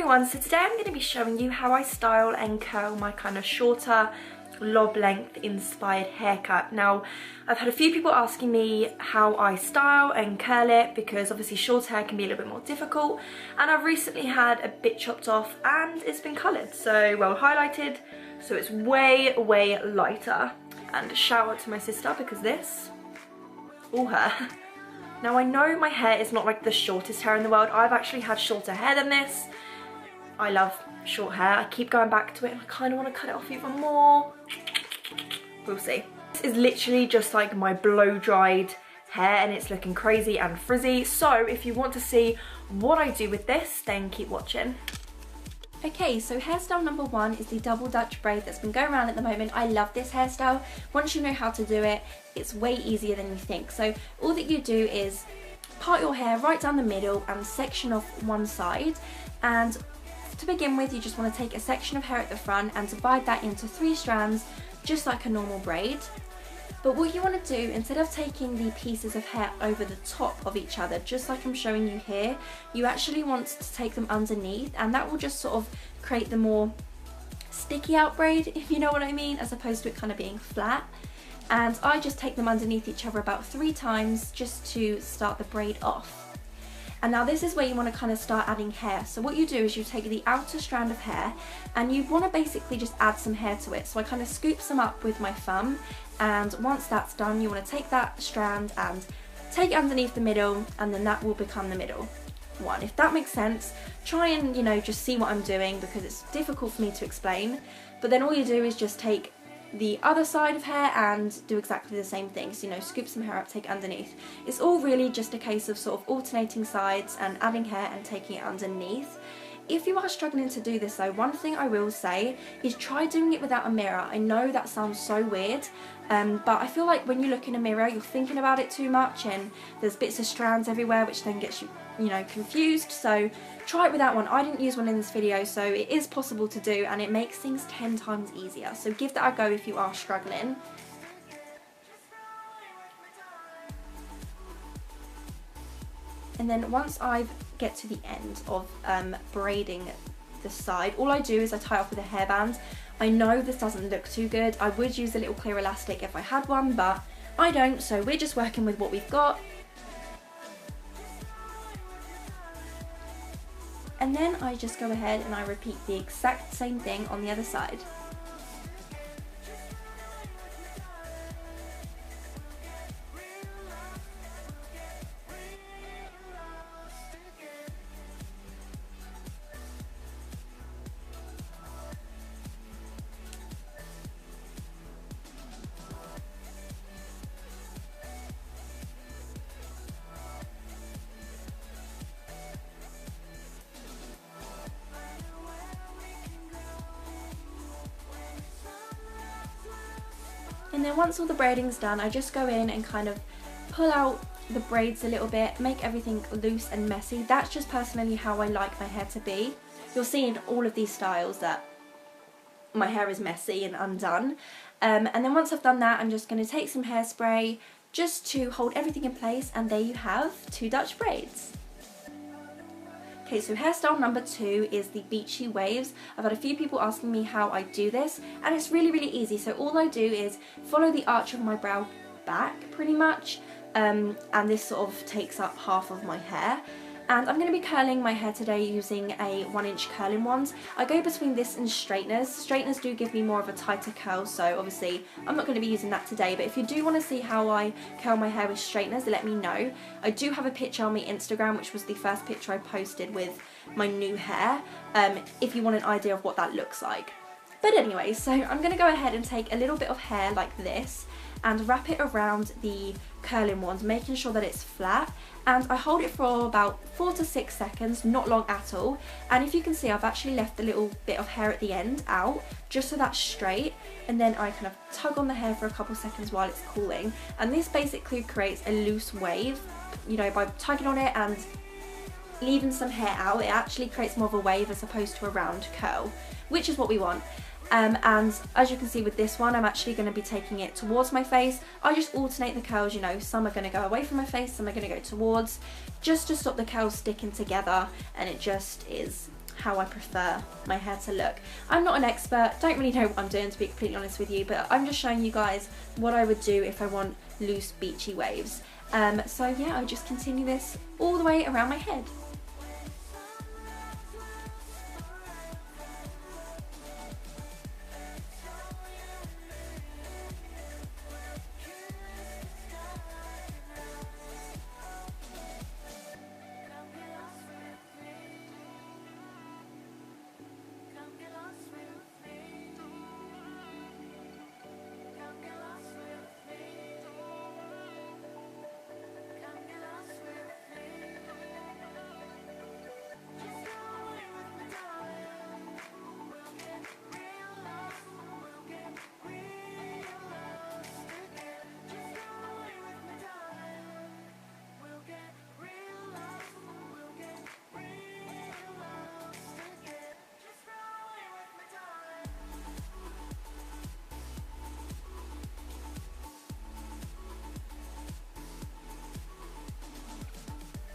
everyone, so today I'm going to be showing you how I style and curl my kind of shorter lob length inspired haircut. Now I've had a few people asking me how I style and curl it because obviously short hair can be a little bit more difficult, and I've recently had a bit chopped off and it's been coloured, so well highlighted, so it's way lighter. And shout out to my sister because this, all her. Now I know my hair is not like the shortest hair in the world. I've actually had shorter hair than this. I love short hair. I keep going back to it and I kind of want to cut it off even more. We'll see. This is literally just like my blow dried hair and it's looking crazy and frizzy. So if you want to see what I do with this, then keep watching. Okay, so hairstyle number one is the double Dutch braid that's been going around at the moment. I love this hairstyle. Once you know how to do it, it's way easier than you think. So all that you do is part your hair right down the middle and section off one side. And to begin with, you just want to take a section of hair at the front and divide that into 3 strands, just like a normal braid. But what you want to do, instead of taking the pieces of hair over the top of each other, just like I'm showing you here, you actually want to take them underneath, and that will just sort of create the more sticky out braid, if you know what I mean, as opposed to it kind of being flat. And I just take them underneath each other about 3 times just to start the braid off. And now this is where you want to kind of start adding hair. So what you do is you take the outer strand of hair and you want to basically just add some hair to it. So I kind of scoop some up with my thumb, and once that's done you want to take that strand and take it underneath the middle, and then that will become the middle one. If that makes sense, try and, you know, just see what I'm doing because it's difficult for me to explain. But then all you do is just take the other side of hair and do exactly the same thing. So, you know, scoop some hair up, take it underneath. It's all really just a case of sort of alternating sides and adding hair and taking it underneath. If you are struggling to do this though, one thing I will say is try doing it without a mirror. I know that sounds so weird, but I feel like when you look in a mirror you're thinking about it too much and there's bits of strands everywhere which then gets you, confused. So try it without one. I didn't use one in this video, so it is possible to do and it makes things 10 times easier. So give that a go if you are struggling. And then once I get to the end of braiding the side, all I do is I tie off with a hairband. I know this doesn't look too good. I would use a little clear elastic if I had one, but I don't, so we're just working with what we've got. And then I just go ahead and I repeat the exact same thing on the other side. And then once all the braiding's done, I just go in and kind of pull out the braids a little bit, make everything loose and messy. That's just personally how I like my hair to be. You'll see in all of these styles that my hair is messy and undone. And then once I've done that, I'm just going to take some hairspray just to hold everything in place, and there you have 2 Dutch braids. Okay, so hairstyle number 2 is the Beachy Waves. I've had a few people asking me how I do this, and it's really easy. So all I do is follow the arch of my brow back pretty much, and this sort of takes up half of my hair. And I'm going to be curling my hair today using a 1-inch curling wand. I go between this and straighteners. Straighteners do give me more of a tighter curl, so obviously I'm not going to be using that today. But if you do want to see how I curl my hair with straighteners, let me know. I do have a picture on my Instagram, which was the first picture I posted with my new hair, if you want an idea of what that looks like. But anyway, so I'm going to go ahead and take a little bit of hair like this and wrap it around the curling wand, making sure that it's flat, and I hold it for about 4 to 6 seconds, not long at all. And if you can see, I've actually left a little bit of hair at the end out, just so that's straight, and then I kind of tug on the hair for a couple seconds while it's cooling, and this basically creates a loose wave. You know, by tugging on it and leaving some hair out, it actually creates more of a wave as opposed to a round curl, which is what we want. And as you can see with this one, I'm actually going to be taking it towards my face. I just alternate the curls, you know, some are going to go away from my face, some are going to go towards, just to stop the curls sticking together, and it just is how I prefer my hair to look. I'm not an expert, don't really know what I'm doing to be completely honest with you, but I'm just showing you guys what I would do if I want loose beachy waves. So yeah, I'll just continue this all the way around my head.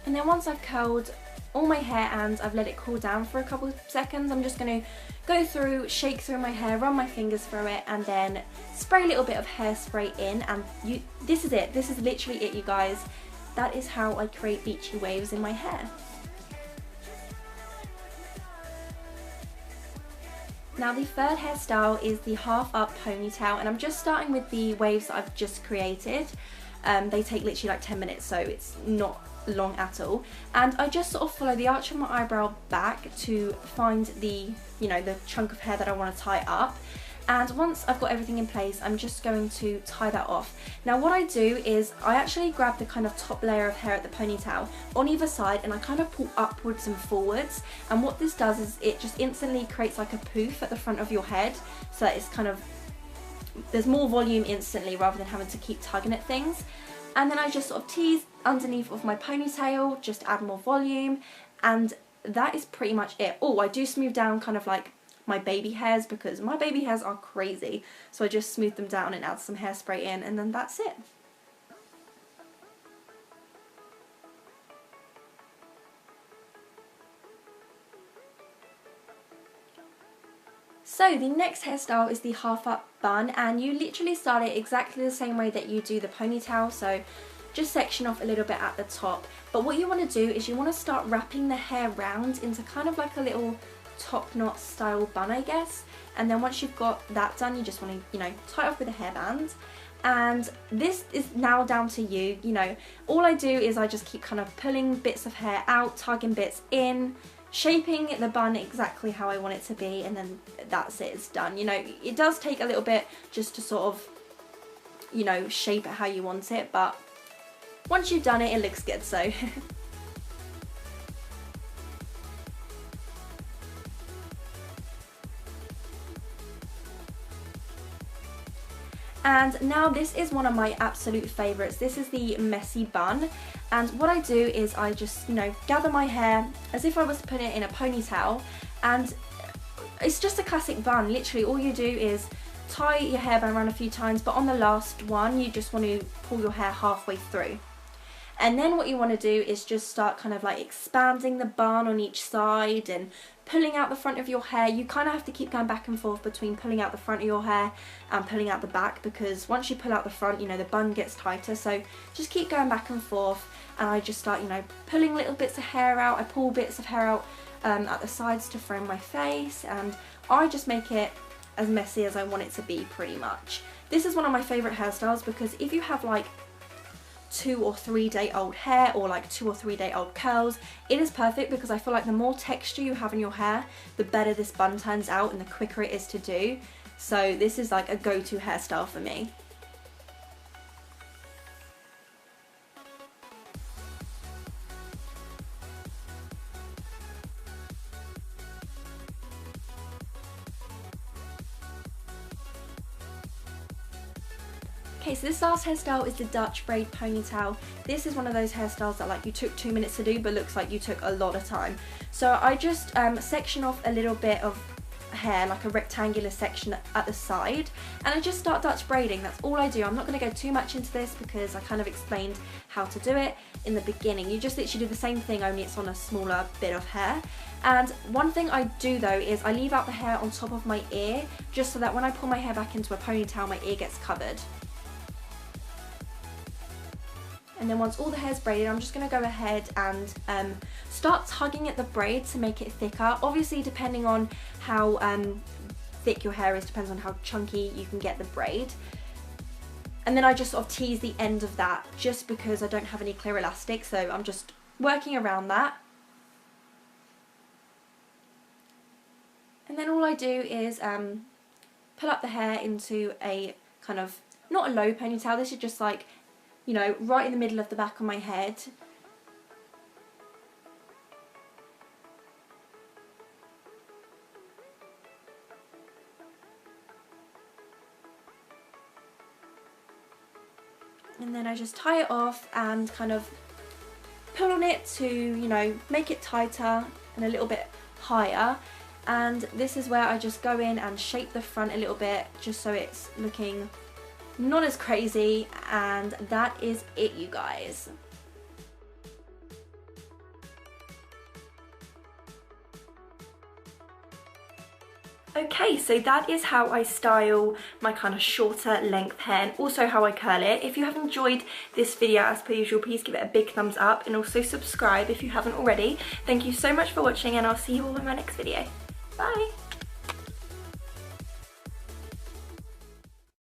And then once I've curled all my hair and I've let it cool down for a couple of seconds, I'm just going to go through, shake through my hair, run my fingers through it, and then spray a little bit of hairspray in. And this is it. This is literally it, you guys. That is how I create beachy waves in my hair. Now the third hairstyle is the half up ponytail, and I'm just starting with the waves that I've just created. They take literally like 10 minutes, so it's not long at all. And I just sort of follow the arch of my eyebrow back to find the, you know, the chunk of hair that I want to tie up. And once I've got everything in place, I'm just going to tie that off. Now what I do is I actually grab the kind of top layer of hair at the ponytail on either side, and I kind of pull upwards and forwards. And what this does is it just instantly creates like a poof at the front of your head, so that it's kind of, there's more volume instantly rather than having to keep tugging at things. And then I just sort of tease underneath of my ponytail, just add more volume, and that is pretty much it. Oh, I do smooth down kind of like my baby hairs, because my baby hairs are crazy, so I just smooth them down and add some hairspray in, and then that's it. So the next hairstyle is the half up bun, and you literally start it exactly the same way that you do the ponytail, so just section off a little bit at the top. But what you want to do is you want to start wrapping the hair round into kind of like a little top knot style bun, I guess. And then once you've got that done, you just want to, you know, tie off with a hairband. And this is now down to you, you know. All I do is I just keep kind of pulling bits of hair out, tugging bits in, shaping the bun exactly how I want it to be, and then that's it, it's done. You know, it does take a little bit just to sort of, you know, shape it how you want it, but once you've done it, it looks good, so. And now this is one of my absolute favourites. This is the messy bun, and what I do is I just, you know, gather my hair as if I was to put it in a ponytail, and it's just a classic bun. Literally all you do is tie your hairband around a few times, but on the last one you just want to pull your hair halfway through. And then what you want to do is just start kind of like expanding the bun on each side and pulling out the front of your hair. You kind of have to keep going back and forth between pulling out the front of your hair and pulling out the back, because once you pull out the front, you know, the bun gets tighter. So just keep going back and forth, and I just start, you know, pulling little bits of hair out. I pull bits of hair out at the sides to frame my face, and I just make it as messy as I want it to be, pretty much. This is one of my favourite hairstyles, because if you have like 2 or 3 day old hair, or like 2 or 3 day old curls, it is perfect, because I feel like the more texture you have in your hair, the better this bun turns out and the quicker it is to do. So this is like a go-to hairstyle for me. Okay, so this last hairstyle is the Dutch braid ponytail. This is one of those hairstyles that like you took 2 minutes to do but looks like you took a lot of time. So I just section off a little bit of hair, like a rectangular section at the side, and I just start Dutch braiding. That's all I do. I'm not going to go too much into this because I kind of explained how to do it in the beginning. You just literally do the same thing, only it's on a smaller bit of hair. And one thing I do though is I leave out the hair on top of my ear, just so that when I pull my hair back into a ponytail, my ear gets covered. And then once all the hair's braided, I'm just going to go ahead and start tugging at the braid to make it thicker. Obviously, depending on how thick your hair is, depends on how chunky you can get the braid. And then I just sort of tease the end of that, just because I don't have any clear elastic, so I'm just working around that. And then all I do is pull up the hair into a kind of, not a low ponytail, this is just like, you know, right in the middle of the back of my head. And then I just tie it off and kind of pull on it to, you know, make it tighter and a little bit higher. And this is where I just go in and shape the front a little bit, just so it's looking not as crazy. And that is it, you guys. Okay, so that is how I style my kind of shorter length hair, and also how I curl it. If you have enjoyed this video, as per usual, please give it a big thumbs up and also subscribe if you haven't already. Thank you so much for watching, and I'll see you all in my next video. Bye!